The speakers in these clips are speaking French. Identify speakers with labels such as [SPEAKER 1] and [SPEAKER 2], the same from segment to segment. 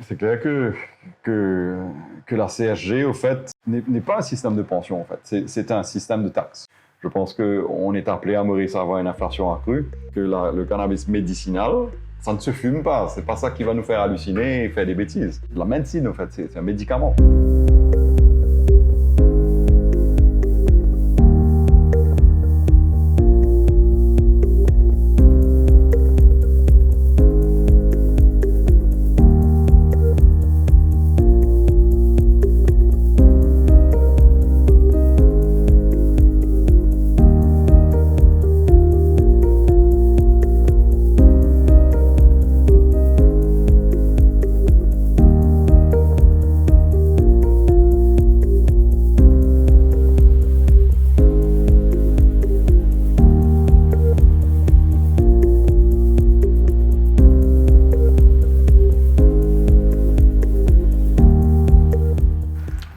[SPEAKER 1] C'est clair que la CSG, au fait, n'est pas un système de pension, en fait. C'est un système de taxes. Je pense qu'on est appelé à Maurice à avoir une inflation accrue, que le cannabis médicinal, ça ne se fume pas. C'est pas ça qui va nous faire halluciner et faire des bêtises. La médecine, en fait, c'est un médicament.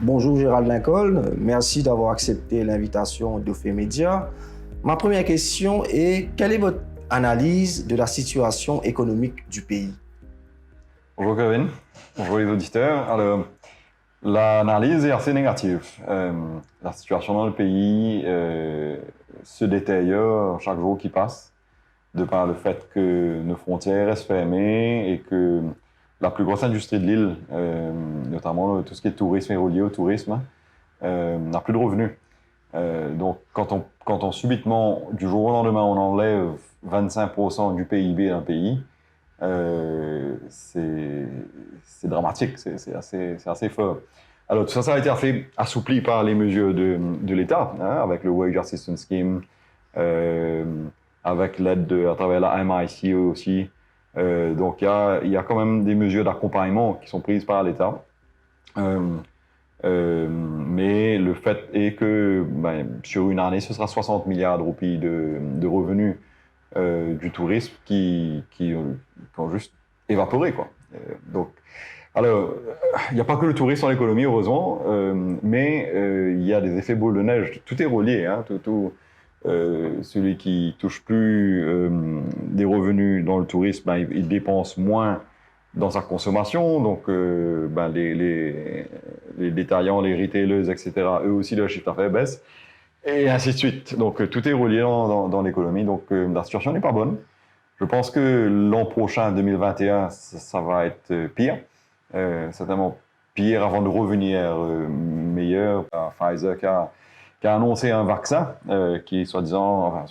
[SPEAKER 2] Bonjour Gérald Lincoln, merci d'avoir accepté l'invitation d'Ofé Média. Ma première question est, quelle est votre analyse de la situation économique du pays?
[SPEAKER 1] Bonjour Kevin, bonjour les auditeurs. Alors, l'analyse est assez négative. La situation dans le pays se détériore chaque jour qui passe, de par le fait que nos frontières restent fermées et que la plus grosse industrie de l'île, notamment tout ce qui est tourisme et relié au tourisme, n'a plus de revenus. Donc, quand on subitement, du jour au lendemain, on enlève 25% du PIB d'un pays, c'est dramatique, c'est assez fort. Alors, tout ça, ça a été assoupli par les mesures de l'État, hein, avec le Wage Assistance Scheme, avec l'aide à travers la MIC aussi. Donc, il y a quand même des mesures d'accompagnement qui sont prises par l'État. Mais le fait est que sur une année, ce sera 60 milliards de roupies de revenus du tourisme qui ont juste évaporé, quoi. Donc, alors, il n'y a pas que le tourisme dans l'économie, heureusement, mais il y a des effets boule de neige. Tout est relié, hein, celui qui touche plus des revenus dans le tourisme, il dépense moins dans sa consommation, donc les détaillants, les retailers, etc., eux aussi, leur chiffre d'affaires baisse, et ainsi de suite. Donc tout est relié dans l'économie, donc la situation n'est pas bonne. Je pense que l'an prochain, 2021, ça va être pire, certainement pire avant de revenir meilleur. Pfizer qui a annoncé un vaccin qui est soi-disant,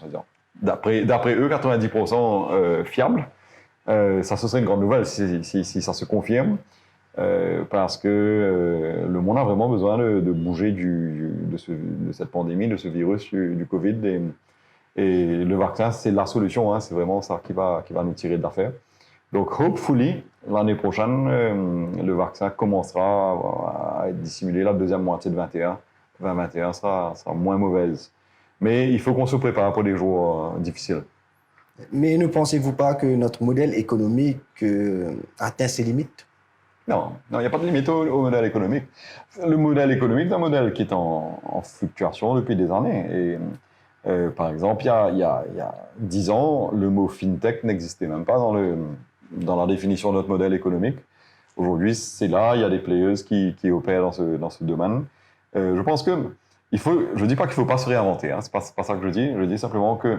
[SPEAKER 1] d'après eux, 90% fiable. Ça, ce serait une grande nouvelle si ça se confirme, parce que le monde a vraiment besoin de bouger de cette pandémie, de ce virus, du Covid. Et le vaccin, c'est la solution, hein, c'est vraiment ça qui va nous tirer de l'affaire. Donc, hopefully, l'année prochaine, le vaccin commencera à être dissimulé. La deuxième moitié de 2021 sera moins mauvaise. Mais il faut qu'on se prépare pour des jours difficiles.
[SPEAKER 2] Mais ne pensez-vous pas que notre modèle économique atteint ses limites?
[SPEAKER 1] Non, il n'y a pas de limite au modèle économique. Le modèle économique est un modèle qui est en fluctuation depuis des années. Et, par exemple, il y a 10 ans, le mot fintech n'existait même pas dans la définition de notre modèle économique. Aujourd'hui, c'est là, il y a des players qui opèrent dans ce domaine. Je pense que je dis pas qu'il faut pas se réinventer, hein, c'est pas ça que je dis simplement que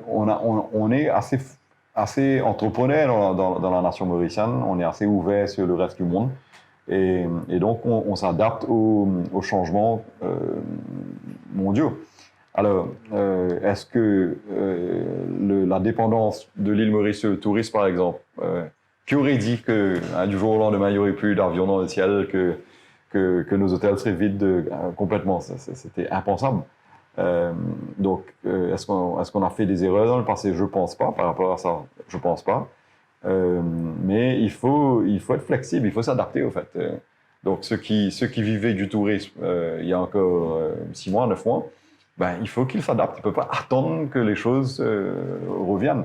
[SPEAKER 1] on est assez entrepreneur dans la nation mauricienne, on est assez ouvert sur le reste du monde, et donc on s'adapte aux changements mondiaux. Alors, est-ce que la dépendance de l'île Maurice au tourisme, par exemple, qui aurait dit que du jour au lendemain, il n'y aurait plus d'avions dans le ciel, que nos hôtels seraient vides complètement? C'était impensable. Donc, est-ce qu'on a fait des erreurs dans le passé? Je pense pas, par rapport à ça, je pense pas. Mais il faut être flexible, il faut s'adapter, au fait. Donc, ceux qui vivaient du tourisme il y a encore 6 mois, 9 mois, il faut qu'ils s'adaptent. Ils ne peuvent pas attendre que les choses reviennent.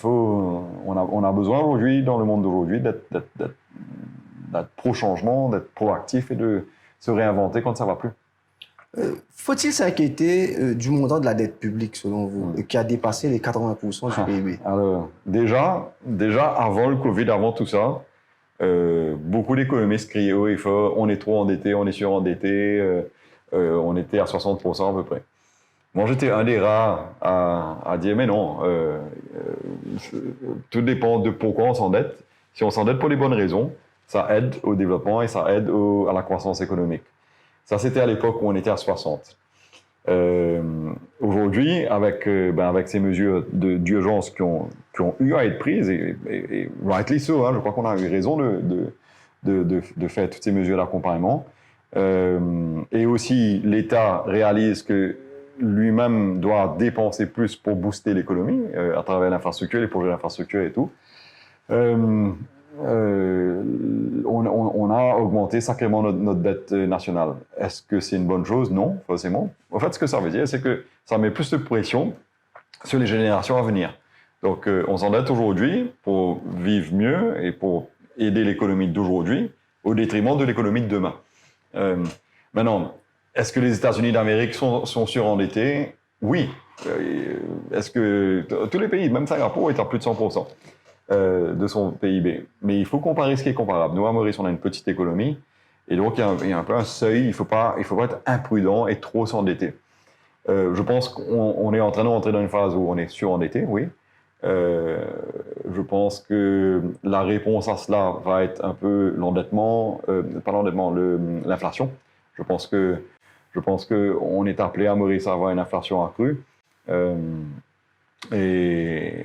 [SPEAKER 1] On a besoin aujourd'hui, dans le monde d'aujourd'hui, d'être pro-changement, d'être proactif et de se réinventer quand ça ne va plus.
[SPEAKER 2] Faut-il s'inquiéter du montant de la dette publique, selon vous, qui a dépassé les 80% du PIB?
[SPEAKER 1] Alors, déjà, avant le Covid, avant tout ça, beaucoup d'économistes criaient haut et fort, on est trop endetté, on est surendetté, on était à 60% à peu près. Moi, j'étais un des rares à dire, mais non, tout dépend de pourquoi on s'endette. Si on s'endette pour les bonnes raisons, ça aide au développement et ça aide à la croissance économique. Ça, c'était à l'époque où on était à 60. Aujourd'hui, avec ces mesures d'urgence qui ont eu à être prises, et rightly so, je crois qu'on a eu raison de faire toutes ces mesures d'accompagnement. Et aussi, l'État réalise que lui-même doit dépenser plus pour booster l'économie à travers l'infrastructure, les projets d'infrastructure et tout. On a augmenté sacrément notre dette nationale. Est-ce que c'est une bonne chose? Non, forcément. En fait, ce que ça veut dire, c'est que ça met plus de pression sur les générations à venir. Donc, on s'endette aujourd'hui pour vivre mieux et pour aider l'économie d'aujourd'hui au détriment de l'économie de demain. Maintenant, est-ce que les États-Unis d'Amérique sont surendettés? Oui. Est-ce que tous les pays, même Singapour, est à plus de 100% de son PIB? Mais il faut comparer ce qui est comparable. Nous, à Maurice, on a une petite économie, et donc il y a un peu un seuil. Il ne faut pas être imprudent et trop s'endetter. Je pense qu'on est en train de rentrer dans une phase où on est surendetté, oui. Je pense que la réponse à cela va être un peu l'inflation. Je pense qu'on est appelé à Maurice à avoir une inflation accrue. Et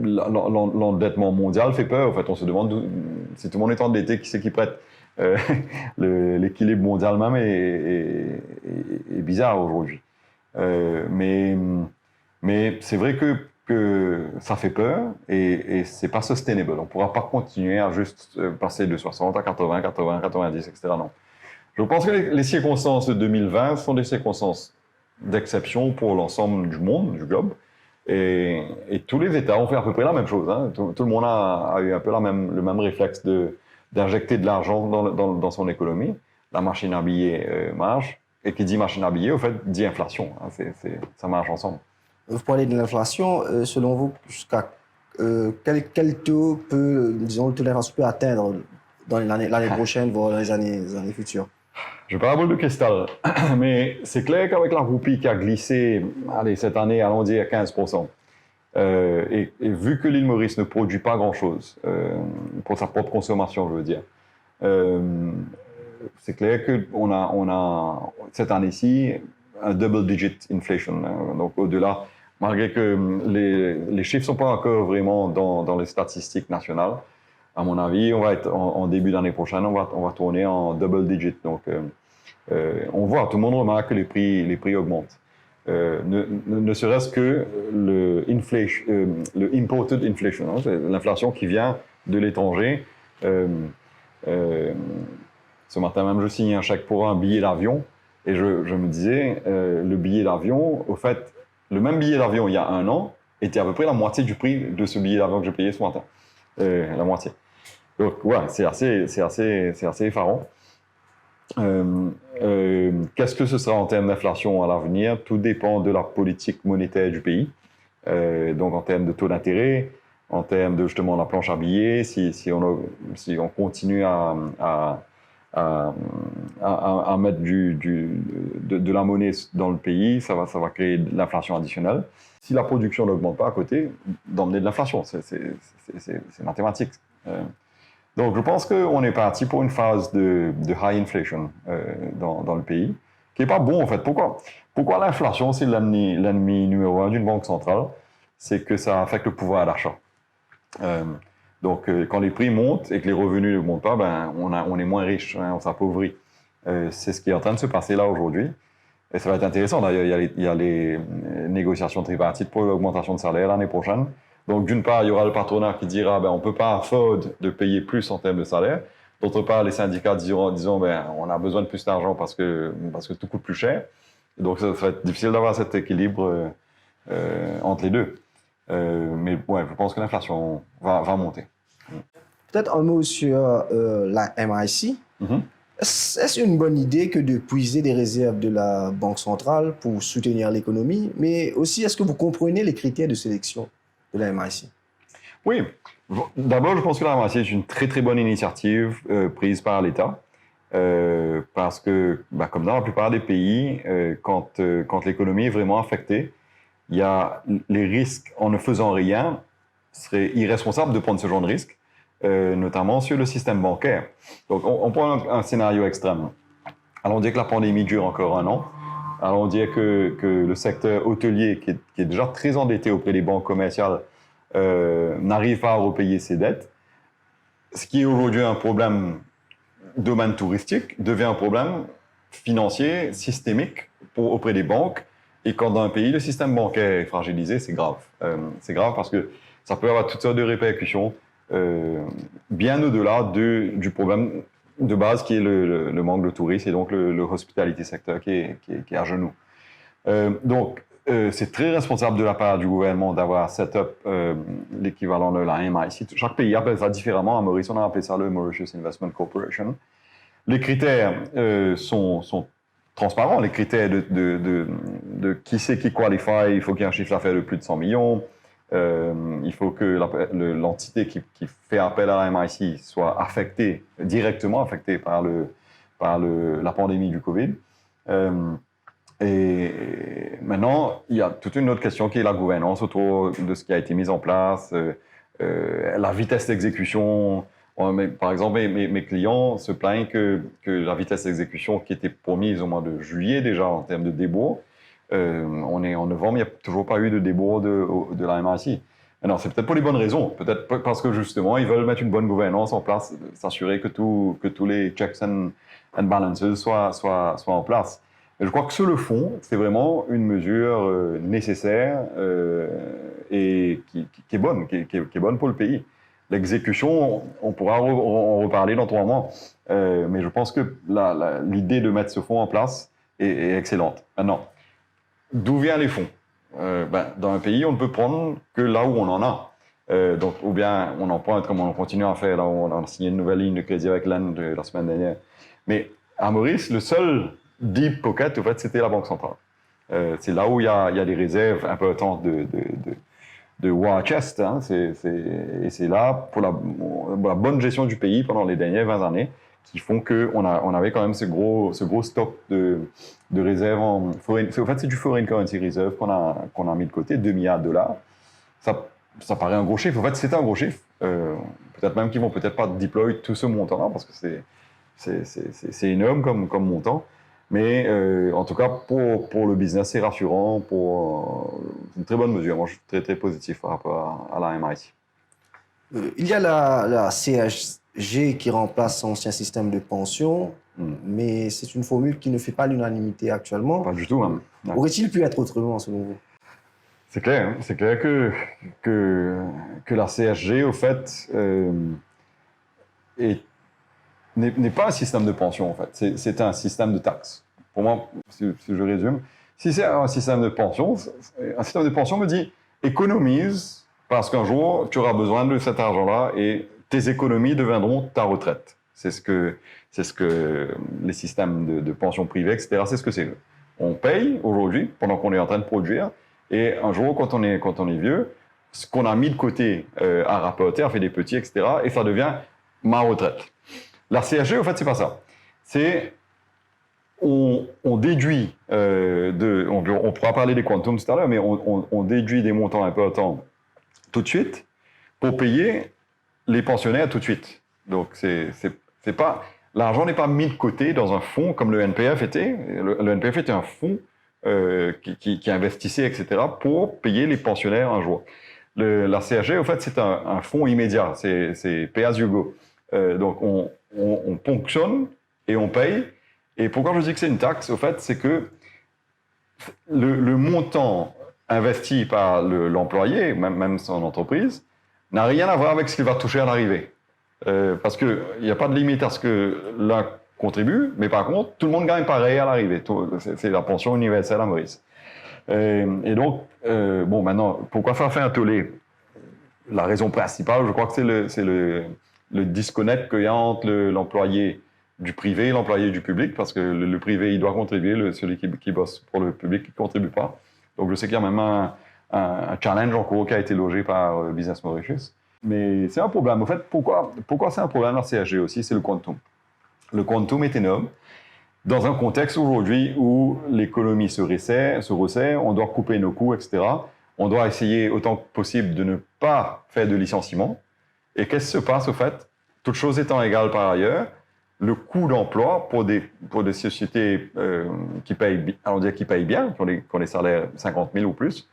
[SPEAKER 1] l'endettement mondial fait peur. En fait, on se demande si tout le monde est endetté, qui c'est qui prête. L'équilibre mondial même est bizarre aujourd'hui. Mais c'est vrai que ça fait peur et c'est pas sustainable. On pourra pas continuer à juste passer de 60 à 80, 80, 90, etc. Non. Je pense que les circonstances de 2020 sont des circonstances d'exception pour l'ensemble du monde, du globe. Et tous les États ont fait à peu près la même chose. Tout le monde a eu un peu le même réflexe d'injecter de l'argent dans son économie. La machine à billets marche. Et qui dit machine à billets, au fait, dit inflation. Ça marche ensemble.
[SPEAKER 2] Vous parlez de l'inflation. Selon vous, jusqu'à quel taux le tolérance peut atteindre dans l'année prochaine, voire dans les années futures?
[SPEAKER 1] Je n'ai pas la boule de cristal, mais c'est clair qu'avec la roupie qui a glissé, cette année, allons dire 15%, et vu que l'île Maurice ne produit pas grand-chose pour sa propre consommation, je veux dire, c'est clair qu'on a cette année-ci un double-digit inflation. Donc au-delà, malgré que les chiffres ne sont pas encore vraiment dans les statistiques nationales, à mon avis, on va être en début d'année prochaine, on va tourner en double digit. Donc, on voit, tout le monde remarque que les prix augmentent. Ne serait-ce que le imported inflation, l'inflation qui vient de l'étranger. Ce matin même, je signe un chèque pour un billet d'avion et je me disais, le billet d'avion, au fait, le même billet d'avion il y a un an était à peu près la moitié du prix de ce billet d'avion que j'ai payé ce matin. La moitié. Donc, ouais, c'est assez effarant. Qu'est-ce que ce sera en termes d'inflation à l'avenir? Tout dépend de la politique monétaire du pays. Donc, en termes de taux d'intérêt, en termes de justement la planche à billets, si on continue à mettre de la monnaie dans le pays, ça va créer de l'inflation additionnelle. Si la production n'augmente pas à côté, d'emmener de l'inflation, c'est mathématique. Donc, je pense qu'on est parti pour une phase de high inflation dans le pays, qui n'est pas bon en fait. Pourquoi l'inflation, c'est l'ennemi numéro 1 d'une banque centrale? C'est que ça affecte le pouvoir d'achat. Donc, quand les prix montent et que les revenus ne montent pas, on est moins riche, on s'appauvrit. C'est ce qui est en train de se passer là aujourd'hui. Et ça va être intéressant. D'ailleurs, il y a les négociations tripartites pour l'augmentation de salaire l'année prochaine. Donc, d'une part, il y aura le patronat qui dira on ne peut pas afford de payer plus en termes de salaire. D'autre part, les syndicats diront on a besoin de plus d'argent parce que tout coûte plus cher. Donc, ça va être difficile d'avoir cet équilibre entre les deux. Mais ouais, je pense que l'inflation va monter.
[SPEAKER 2] Peut-être un mot sur la MIC.
[SPEAKER 1] Mm-hmm.
[SPEAKER 2] Est-ce une bonne idée que de puiser des réserves de la Banque centrale pour soutenir l'économie? Mais aussi, est-ce que vous comprenez les critères de sélection de la MIC?
[SPEAKER 1] Oui. D'abord, je pense que la RMIC est une très très bonne initiative prise par l'État. Parce que, comme dans la plupart des pays, quand l'économie est vraiment affectée, il y a les risques en ne faisant rien. Ce serait irresponsable de prendre ce genre de risque, notamment sur le système bancaire. Donc, on prend un scénario extrême. Allons dire que la pandémie dure encore 1 an. Allons dire que le secteur hôtelier, qui est déjà très endetté auprès des banques commerciales, n'arrive pas à repayer ses dettes. Ce qui est aujourd'hui un problème domaine touristique devient un problème financier systémique auprès des banques. Et quand dans un pays, le système bancaire est fragilisé, c'est grave. C'est grave parce que ça peut avoir toutes sortes de répercussions bien au-delà du problème de base qui est le manque de touristes et donc le hospitality sector qui est à genoux. Donc, c'est très responsable de la part du gouvernement d'avoir set up l'équivalent de la MIC. Chaque pays appelle ça différemment. À Maurice, on a appelé ça le Mauritius Investment Corporation. Les critères sont transparents. Les critères de qui c'est qui qualifie, il faut qu'il y ait un chiffre d'affaires de plus de 100 millions. Il faut que l'entité qui fait appel à la MIC soit directement affectée par la pandémie du Covid. Et maintenant, il y a toute une autre question qui est la gouvernance autour de ce qui a été mis en place, la vitesse d'exécution. Par exemple, mes clients se plaignent que la vitesse d'exécution qui était promise au mois de juillet déjà en termes de débours, on est en novembre, il n'y a toujours pas eu de débours de la MIC. Non, c'est peut-être pour les bonnes raisons, peut-être parce que justement, ils veulent mettre une bonne gouvernance en place, s'assurer que tous les checks and balances soient en place. Je crois que sur le fond, c'est vraiment une mesure nécessaire et qui est bonne, qui est bonne pour le pays. L'exécution, on pourra en reparler dans 3 mois, mais je pense que l'idée de mettre ce fonds en place est excellente. Maintenant, d'où viennent les fonds? Dans un pays, on ne peut prendre que là où on en a. Donc, ou bien on emprunte comme on continue à faire. Là, on a signé une nouvelle ligne de crédit avec l'AN la semaine dernière. Mais à Maurice, le seul deep pocket, en fait, c'était la Banque centrale. C'est là où il y a des réserves importantes de war chest. Hein. Et c'est là, pour la bonne gestion du pays pendant les dernières 20 années, qui font qu'on avait quand même ce gros stock de réserves en foreign. En fait, c'est du foreign currency reserve qu'on a mis de côté, 2 milliards de dollars. Ça paraît un gros chiffre. En fait, c'est un gros chiffre. Peut-être même qu'ils vont peut-être pas deploy tout ce montant-là, parce que c'est énorme comme montant. Mais en tout cas, pour le business, c'est rassurant. C'est une très bonne mesure. Moi, je suis très, très positif par rapport à la MIC.
[SPEAKER 2] Il y a la CHG qui remplace l'ancien système de pension, mais c'est une formule qui ne fait pas l'unanimité actuellement.
[SPEAKER 1] Pas du tout, même.
[SPEAKER 2] Aurait-il pu être autrement, selon vous?
[SPEAKER 1] C'est clair. Hein. C'est clair que la CHG, au fait, n'est pas un système de pension, en fait. C'est un système de taxes. Pour moi, si je résume, si c'est un système de pension me dit économise parce qu'un jour, tu auras besoin de cet argent-là et tes économies deviendront ta retraite. C'est ce que les systèmes de pension privée, etc., c'est ce que c'est. On paye aujourd'hui pendant qu'on est en train de produire et un jour, quand on est vieux, ce qu'on a mis de côté à rapporter, à faire des petits, etc., et ça devient ma retraite. La CHG, en fait, c'est pas ça. C'est on déduit on pourra parler des quantums tout à l'heure, mais on déduit des montants importants tout de suite pour payer les pensionnaires tout de suite. Donc c'est pas l'argent n'est pas mis de côté dans un fonds comme le NPF était. Le NPF était un fonds qui investissait, etc., pour payer les pensionnaires un jour. La CHG, en fait, c'est un fonds immédiat. C'est pay as you go. Donc on ponctionne et on paye. Et pourquoi je dis que c'est une taxe, au fait, c'est que le montant investi par l'employé, même son entreprise, n'a rien à voir avec ce qu'il va toucher à l'arrivée. Parce qu'il n'y a pas de limite à ce que l'un contribue, mais par contre, tout le monde gagne pareil à l'arrivée. C'est la pension universelle à Maurice. Et donc, maintenant, pourquoi faire un tollé? La raison principale, je crois que c'est le disconnect qu'il y a entre l'employé du privé et l'employé du public, parce que le privé, il doit contribuer, celui qui bosse pour le public, il ne contribue pas. Donc, je sais qu'il y a même un challenge en cours qui a été logé par Business Mauritius. mais c'est un problème. En fait, pourquoi c'est un problème la CSG aussi? C'est le quantum. Le quantum est énorme. Dans un contexte aujourd'hui où l'économie se resserre, on doit couper nos coûts, etc. On doit essayer autant que possible de ne pas faire de licenciements. Et qu'est-ce qui se passe au fait? Toutes choses étant égales par ailleurs, le coût d'emploi pour des sociétés qui payent bien, qui ont des salaires 50 000 ou plus,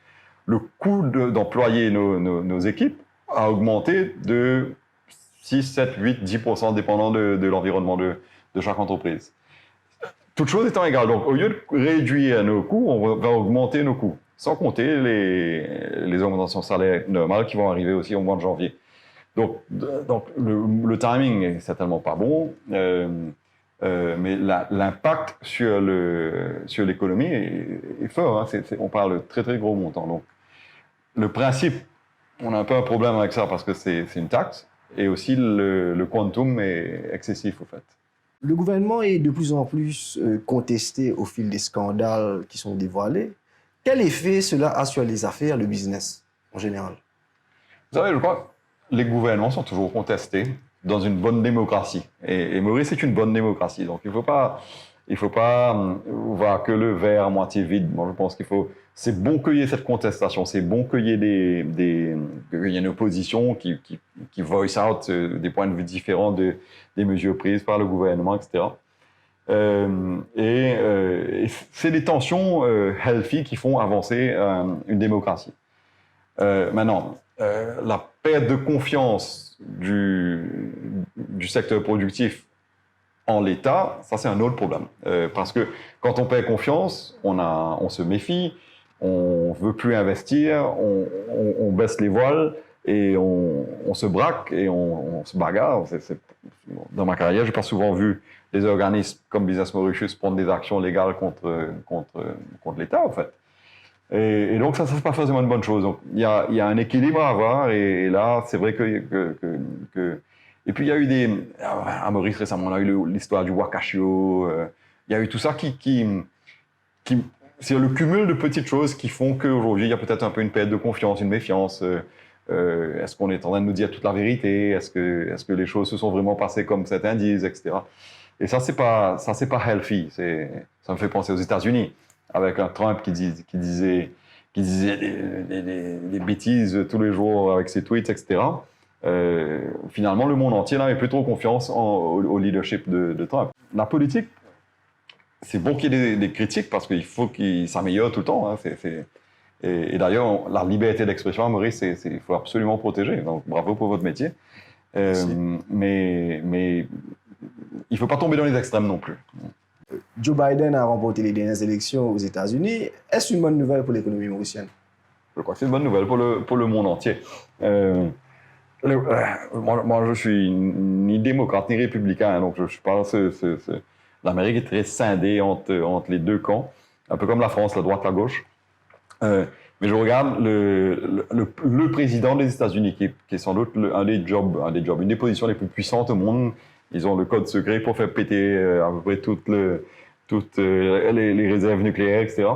[SPEAKER 1] le coût d'employer nos équipes a augmenté de 6, 7, 8, 10%, dépendant de l'environnement de chaque entreprise. Toutes choses étant égales, donc au lieu de réduire nos coûts, on va augmenter nos coûts, sans compter les augmentations de salaire normales qui vont arriver aussi au mois de janvier. Donc le timing est certainement pas bon, mais l'impact sur l'économie est fort. Hein, on parle de très très gros montants. Donc le principe, on a un peu un problème avec ça parce que c'est une taxe, et aussi le quantum est excessif au fait.
[SPEAKER 2] Le gouvernement est de plus en plus contesté au fil des scandales qui sont dévoilés. Quel effet cela a sur les affaires, le business en général?
[SPEAKER 1] Vous savez, je crois que les gouvernements sont toujours contestés dans une bonne démocratie. Et Maurice est une bonne démocratie. Donc il ne faut pas voir que le verre à moitié vide. Moi, je pense c'est bon qu'il y ait cette contestation, c'est bon qu'il y ait une opposition qui voice out des points de vue différents des mesures prises par le gouvernement, etc. Et c'est des tensions healthy qui font avancer une démocratie. Maintenant, la perte de confiance du secteur productif en l'État, ça c'est un autre problème. Parce que quand on perd confiance, on se méfie, on veut plus investir, on baisse les voiles et on se braque et on se bagarre. Dans ma carrière, j'ai pas souvent vu des organismes comme Business Mauritius prendre des actions légales contre l'État, en fait. Et donc ça c'est pas forcément une bonne chose. Donc il y a un équilibre à avoir, et là c'est vrai que et puis il y a eu à Maurice récemment, on a eu l'histoire du Wakashio, il y a eu tout ça qui c'est le cumul de petites choses qui font qu'aujourd'hui il y a peut-être un peu une perte de confiance, une méfiance. Est-ce qu'on est en train de nous dire toute la vérité? Est-ce que les choses se sont vraiment passées comme certains disent, etc. Et ça c'est pas healthy. Ça me fait penser aux États-Unis, avec un Trump qui disait des bêtises tous les jours avec ses tweets, etc. Finalement, le monde entier n'avait plus trop confiance au leadership de Trump. La politique, c'est bon qu'il y ait des critiques parce qu'il faut qu'il s'améliore tout le temps. Hein. Et d'ailleurs, la liberté d'expression à Maurice, il faut absolument protéger. Donc, bravo pour votre métier. Mais il ne faut pas tomber dans les extrêmes non plus.
[SPEAKER 2] Joe Biden a remporté les dernières élections aux États-Unis. Est-ce une bonne nouvelle pour l'économie mauricienne?
[SPEAKER 1] Je crois que c'est une bonne nouvelle pour le monde entier. Moi, je suis ni démocrate ni républicain, donc je pense l'Amérique est très scindée entre les deux camps, un peu comme la France, la droite, la gauche. Mais je regarde le président des États-Unis, qui est sans doute une des positions les plus puissantes au monde. Ils ont le code secret pour faire péter à peu près toutes les réserves nucléaires, etc.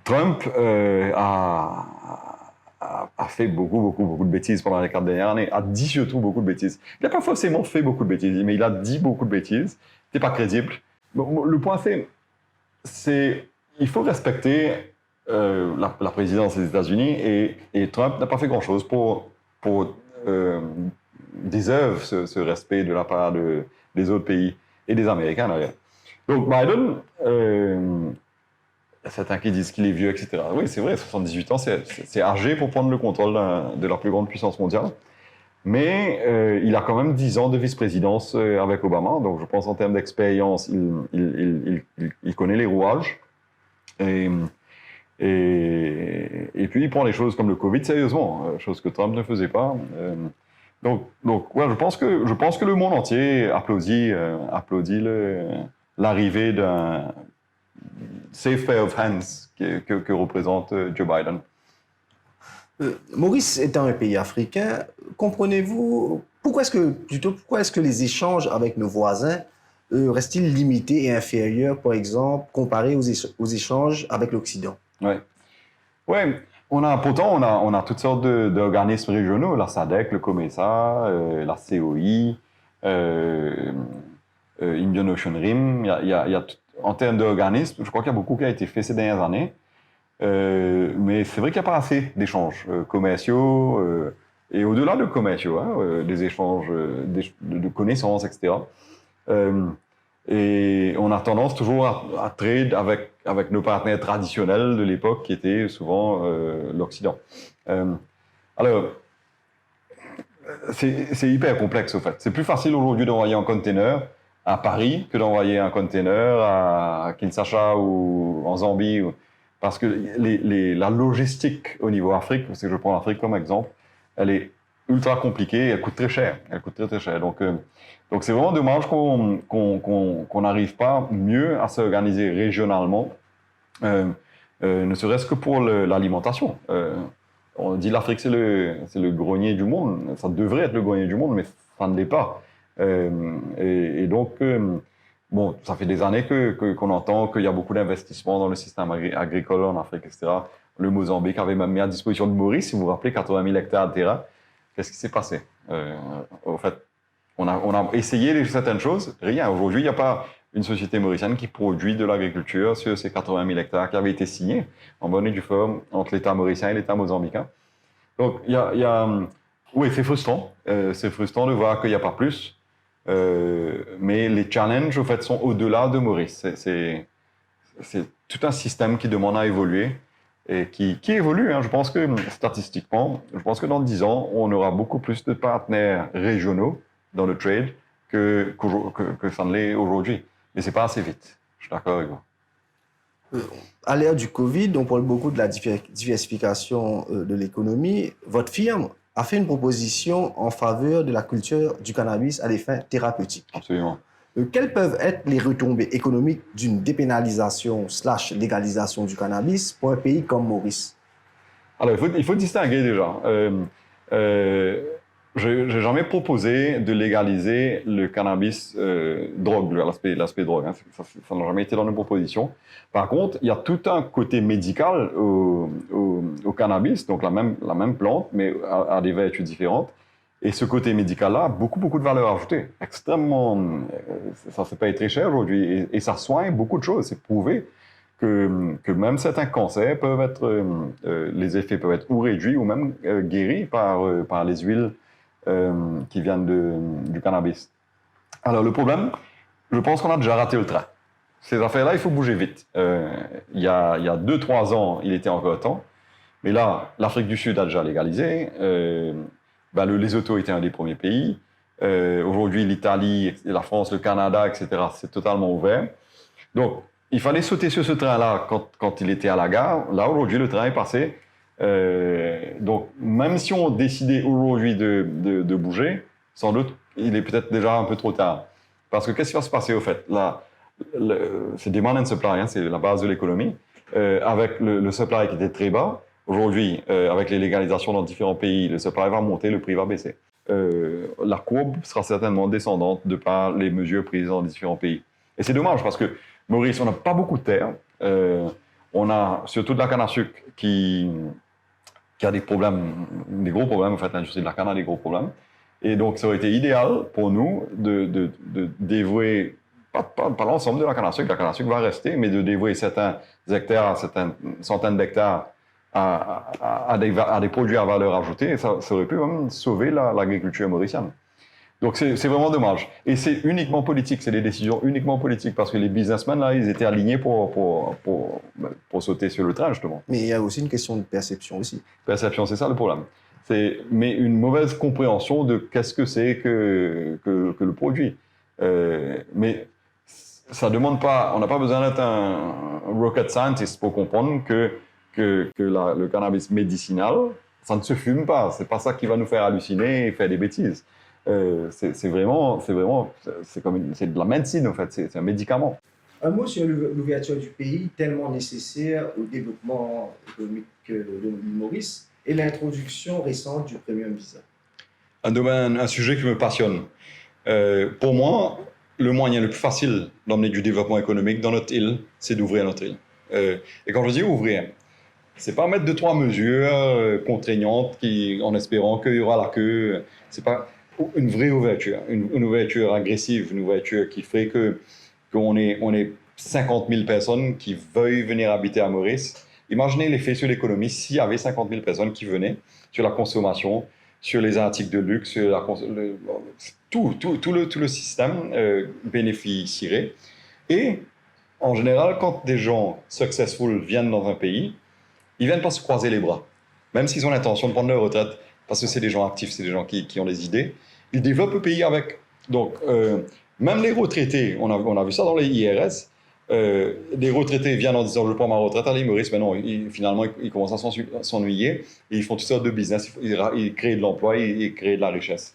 [SPEAKER 1] Trump a fait beaucoup de bêtises pendant les 4 dernières années, a dit surtout beaucoup de bêtises. Il n'a pas forcément fait beaucoup de bêtises, mais il a dit beaucoup de bêtises. C'est pas crédible. Le point, c'est il faut respecter la présidence des États-Unis, et Trump n'a pas fait grand-chose pour déserve ce respect de la part des autres pays et des Américains d'ailleurs. Donc Biden, certains qui disent qu'il est vieux, etc. Oui, c'est vrai, 78 ans, c'est âgé pour prendre le contrôle de la plus grande puissance mondiale. Mais il a quand même 10 ans de vice-présidence avec Obama, donc je pense en termes d'expérience, il connaît les rouages. Et puis il prend les choses comme le Covid sérieusement, chose que Trump ne faisait pas. Donc ouais, je pense que le monde entier applaudit l'arrivée d'un safe pair of hands que représente Joe Biden.
[SPEAKER 2] Maurice étant un pays africain, comprenez-vous pourquoi est-ce que les échanges avec nos voisins restent-ils limités et inférieurs, par exemple, comparés aux échanges avec l'Occident?
[SPEAKER 1] Ouais. Pourtant, on a toutes sortes d'organismes régionaux, la SADC, le COMESA, la COI, Indian Ocean Rim. En termes d'organismes, je crois qu'il y a beaucoup qui a été fait ces dernières années. Mais c'est vrai qu'il n'y a pas assez d'échanges commerciaux et au-delà de commerciaux, hein, des échanges de connaissances, etc. Et on a tendance toujours à trade avec nos partenaires traditionnels de l'époque, qui étaient souvent l'Occident. Alors, c'est hyper complexe, au fait. C'est plus facile aujourd'hui d'envoyer un container à Paris que d'envoyer un container à Kinshasa ou en Zambie. Parce que la logistique au niveau Afrique, parce que je prends l'Afrique comme exemple, elle est ultra compliquée et elle coûte très cher. Elle coûte très, très cher. Donc c'est vraiment dommage qu'on n'arrive pas mieux à s'organiser régionalement, ne serait-ce que pour l'alimentation. On dit l'Afrique, c'est le grenier du monde. Ça devrait être le grenier du monde, mais ça ne l'est pas. Donc, bon, ça fait des années qu'on entend qu'il y a beaucoup d'investissements dans le système agricole en Afrique, etc. Le Mozambique avait même mis à disposition de Maurice, si vous vous rappelez, 80 000 hectares de terrain. Qu'est-ce qui s'est passé? En fait, on a essayé certaines choses, rien. Aujourd'hui, il n'y a pas une société mauricienne qui produit de l'agriculture sur ces 80 000 hectares qui avaient été signés en bonne et due forme entre l'État mauricien et l'État mozambicain. Donc, oui, c'est frustrant. C'est frustrant de voir qu'il n'y a pas plus. Mais les challenges, au fait, sont au-delà de Maurice. C'est tout un système qui demande à évoluer et qui évolue. Hein. Je pense que, statistiquement, dans 10 ans, on aura beaucoup plus de partenaires régionaux dans le trade que ça ne l'est aujourd'hui. Mais c'est pas assez vite. Je suis d'accord avec vous.
[SPEAKER 2] À l'ère du Covid, on parle beaucoup de la diversification de l'économie. Votre firme a fait une proposition en faveur de la culture du cannabis à des fins thérapeutiques.
[SPEAKER 1] Absolument.
[SPEAKER 2] Quelles peuvent être les retombées économiques d'une dépénalisation/légalisation du cannabis pour un pays comme Maurice?
[SPEAKER 1] Alors, il faut distinguer déjà. Je n'ai jamais proposé de légaliser le cannabis drogue, l'aspect drogue. Hein. Ça n'a jamais été dans nos propositions. Par contre, il y a tout un côté médical au cannabis, donc la même plante, mais à des vertus différentes. Et ce côté médical-là a beaucoup de valeur ajoutée. Extrêmement. Ça se paye très cher aujourd'hui. Et ça soigne beaucoup de choses. C'est prouvé que même certains cancers peuvent être. Les effets peuvent être ou réduits ou même guéris par les huiles qui viennent du cannabis. Alors, le problème, je pense qu'on a déjà raté le train. Ces affaires-là, il faut bouger vite. Il y a 2-3 ans, il était encore temps. Mais là, l'Afrique du Sud a déjà légalisé. Le Lesotho était un des premiers pays. Aujourd'hui, l'Italie, la France, le Canada, etc., c'est totalement ouvert. Donc, il fallait sauter sur ce train-là quand il était à la gare. Là, aujourd'hui, le train est passé. Donc, même si on décidait aujourd'hui de bouger, sans doute, il est peut-être déjà un peu trop tard. Parce que qu'est-ce qui va se passer au fait? Là, c'est demand and supply, hein, c'est la base de l'économie. Avec le supply qui était très bas, aujourd'hui, avec les légalisations dans différents pays, le supply va monter, le prix va baisser. La courbe sera certainement descendante de par les mesures prises dans différents pays. Et c'est dommage parce que Maurice, on n'a pas beaucoup de terre. On a surtout de la canne à sucre qui a des problèmes, des gros problèmes. En fait, l'industrie de la canne a des gros problèmes. Et donc, ça aurait été idéal pour nous de dévouer, pas l'ensemble de la canne à sucre va rester, mais de dévouer certains hectares, certaines centaines d'hectares à des produits à valeur ajoutée. Et ça aurait pu même sauver l'agriculture mauricienne. Donc, c'est vraiment dommage. Et c'est uniquement politique, c'est des décisions uniquement politiques, parce que les businessmen, là, ils étaient alignés pour sauter sur le train, justement.
[SPEAKER 2] Mais il y a aussi une question de perception aussi.
[SPEAKER 1] Perception, c'est ça le problème. Mais une mauvaise compréhension de qu'est-ce que c'est que le produit. Mais ça demande pas, on n'a pas besoin d'être un rocket scientist pour comprendre que le cannabis médicinal, ça ne se fume pas. C'est pas ça qui va nous faire halluciner et faire des bêtises. C'est de la médecine en fait, c'est un médicament.
[SPEAKER 2] Un mot sur l'ouverture du pays, tellement nécessaire au développement économique de l'île Maurice, et l'introduction récente du Premium Visa.
[SPEAKER 1] Un sujet qui me passionne. Pour moi, le moyen le plus facile d'emmener du développement économique dans notre île, c'est d'ouvrir notre île. Et quand je dis ouvrir, C'est pas mettre 2-3 mesures contraignantes en espérant qu'il y aura la queue. C'est pas une vraie ouverture, une ouverture agressive, une ouverture qui ferait qu'on est 50 000 personnes qui veuillent venir habiter à Maurice. Imaginez l'effet sur l'économie s'il y avait 50 000 personnes qui venaient sur la consommation, sur les articles de luxe, sur tout le système bénéficierait. Et en général, quand des gens successful viennent dans un pays, ils viennent pas se croiser les bras. Même s'ils ont l'intention de prendre leur retraite, parce que c'est des gens actifs, c'est des gens qui ont des idées, ils développent le pays avec. Donc, même les retraités, on a vu ça dans les IRS, les retraités viennent en disant « je prends ma retraite à l'île Maurice », mais non, finalement, ils commencent à s'ennuyer et ils font toutes sortes de business, ils créent de l'emploi, ils créent de la richesse.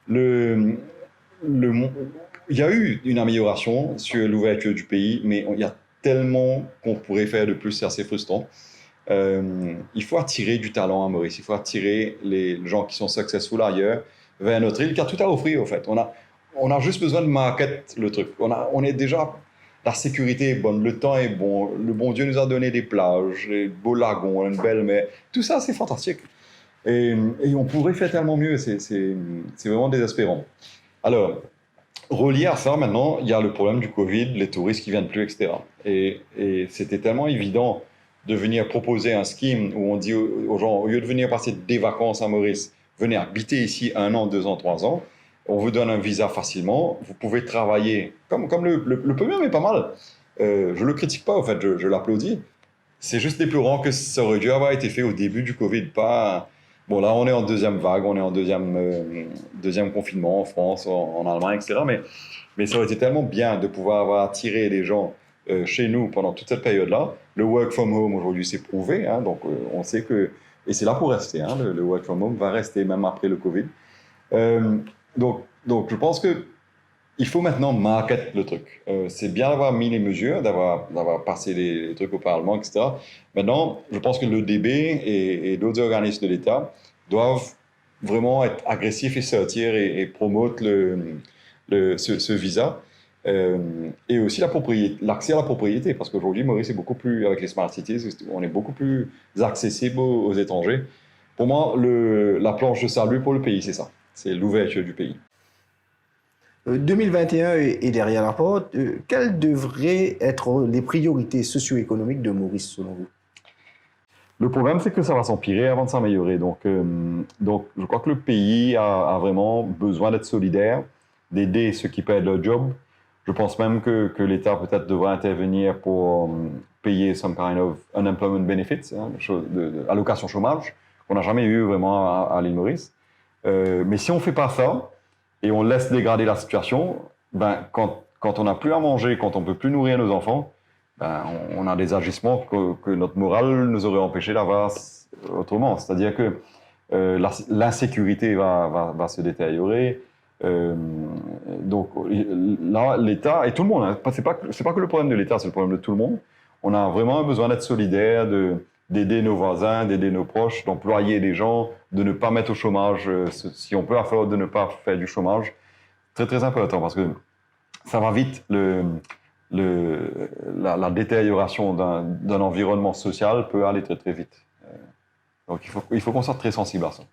[SPEAKER 1] Il y a eu une amélioration sur l'ouverture du pays, mais il y a tellement qu'on pourrait faire de plus, c'est assez frustrant. Il faut attirer du talent à Maurice, il faut attirer les gens qui sont successful ailleurs vers notre île qui a tout à offrir, au fait. On a juste besoin de market le truc. On est déjà, la sécurité est bonne, le temps est bon, le bon Dieu nous a donné des plages, des beaux lagons, une belle mer. Tout ça, c'est fantastique. Et on pourrait faire tellement mieux, c'est vraiment désespérant. Alors, relié à ça, maintenant, il y a le problème du Covid, les touristes qui viennent plus, etc. Et c'était tellement évident de venir proposer un scheme où on dit aux gens, au lieu de venir passer des vacances à Maurice, venez habiter ici 1 an, 2 ans, 3 ans, on vous donne un visa facilement, vous pouvez travailler, comme le premier est pas mal. Je le critique pas, en fait, je l'applaudis. C'est juste déplorant que ça aurait dû avoir été fait au début du Covid, pas... Bon, là, on est en deuxième vague, on est en deuxième confinement en France, en Allemagne, etc. Mais ça aurait été tellement bien de pouvoir avoir attiré les gens chez nous pendant toute cette période-là. Le work from home, aujourd'hui, c'est prouvé. Hein, donc, on sait que... Et c'est là pour rester. Hein, le work from home va rester même après le Covid. Donc, je pense qu'il faut maintenant market le truc. C'est bien d'avoir mis les mesures, d'avoir passé les trucs au Parlement, etc. Maintenant, je pense que le DB et d'autres organismes de l'État doivent vraiment être agressifs et sortir et promouvoir ce visa. Et aussi l'accès à la propriété, parce qu'aujourd'hui, Maurice est beaucoup plus, avec les smart cities, on est beaucoup plus accessible aux étrangers. Pour moi, la planche de salut pour le pays, c'est ça. C'est l'ouverture du pays.
[SPEAKER 2] 2021 est derrière la porte. Quelles devraient être les priorités socio-économiques de Maurice, selon vous?
[SPEAKER 1] Le problème, c'est que ça va s'empirer avant de s'améliorer. Donc, je crois que le pays a vraiment besoin d'être solidaire, d'aider ceux qui perdent leur job. Je pense même que l'État peut-être devrait intervenir pour payer some kind of unemployment benefits, hein, allocation chômage, qu'on n'a jamais eu vraiment à l'île Maurice. Mais si on ne fait pas ça et on laisse dégrader la situation, ben, quand on n'a plus à manger, quand on ne peut plus nourrir nos enfants, ben, on a des agissements que notre morale nous aurait empêché d'avoir autrement. C'est-à-dire que l'insécurité va se détériorer. Donc là, l'État et tout le monde, hein, c'est pas que le problème de l'État, c'est le problème de tout le monde. On a vraiment besoin d'être solidaire, d'aider nos voisins, d'aider nos proches, d'employer des gens, de ne pas mettre au chômage, si on peut faire de ne pas faire du chômage. Très très important parce que ça va vite. La détérioration d'un environnement social peut aller très très vite. Donc il faut qu'on soit très sensible à ça.